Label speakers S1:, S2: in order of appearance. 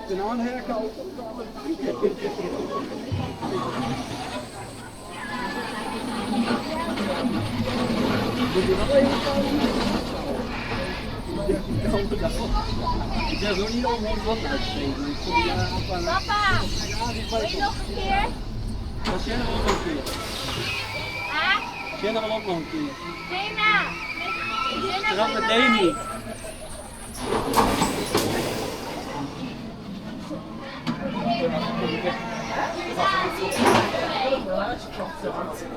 S1: Den aanherken ook. Moet je wel even ik zeg ook niet om ons wat uitsteken.
S2: Papa, wil je nog een keer?
S1: Dat Jenna wel nog een keer. Jenna wel ook nog een keer.
S2: Dena!
S1: Trap met Demi.